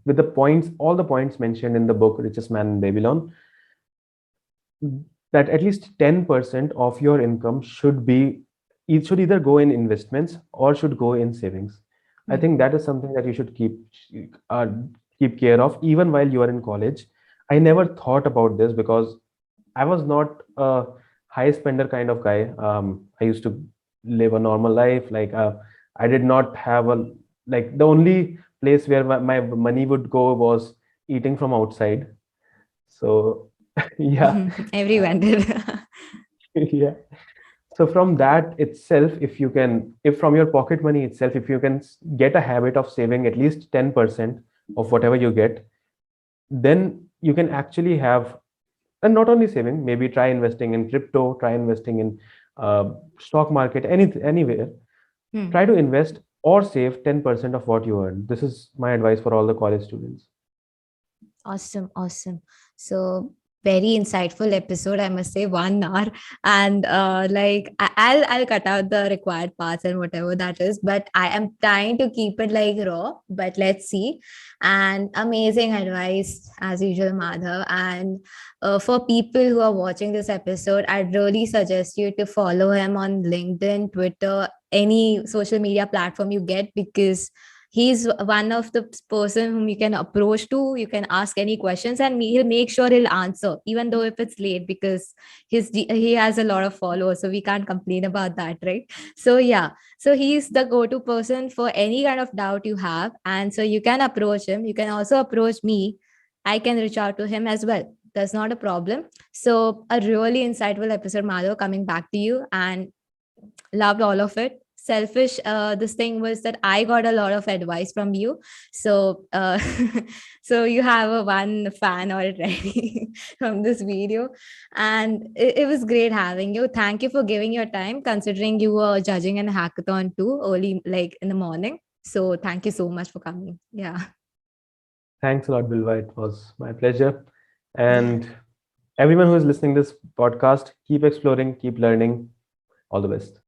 [SPEAKER 2] with the points, all the points mentioned in the book Richest Man in Babylon, that at least 10% of your income should be, it should either go in investments or should go in savings. I
[SPEAKER 3] Mm-hmm.
[SPEAKER 2] think that is something that you should uh, keep care of even while you are in college. I never thought about this because I was not a high spender kind of guy. I used to live a normal life. Like, I did not have a, like, the only place where my money would go was eating from outside. So yeah.
[SPEAKER 3] Everyone did.
[SPEAKER 2] Yeah. So from that itself, if you can, if from your pocket money itself, if you can get a habit of saving at least 10% of whatever you get, then you can actually have, and not only saving, maybe try investing in crypto, try investing in stock market, anywhere,
[SPEAKER 3] Hmm.
[SPEAKER 2] try to invest or save 10% of what you earn. This is my advice for all the college students.
[SPEAKER 3] Awesome, awesome. So very insightful episode, I must say, 1 hour. And like I'll cut out the required parts and whatever that is, but I am trying to keep it like raw. But let's see. And amazing advice as usual, Madhav. And for people who are watching this episode, I'd really suggest you to follow him on LinkedIn, Twitter, any social media platform you get, because he's one of the person whom you can approach to, you can ask any questions, and he'll make sure he'll answer even though if it's late, because he has a lot of followers, so we can't complain about that, right? So yeah, so he's the go-to person for any kind of doubt you have, and so you can approach him. You can also approach me. I can reach out to him as well. That's not a problem. So a really insightful episode, Madhav, coming back to you, and loved all of it. Selfish, this thing was that I got a lot of advice from you. So so you have a one fan already from this video, and it was great having you. Thank you for giving your time, considering you were judging an hackathon too early, like in the morning. So thank you so much for coming. Yeah.
[SPEAKER 2] Thanks a lot, Bilwa. It was my pleasure. And everyone who is listening to this podcast, keep exploring, keep learning. All the best.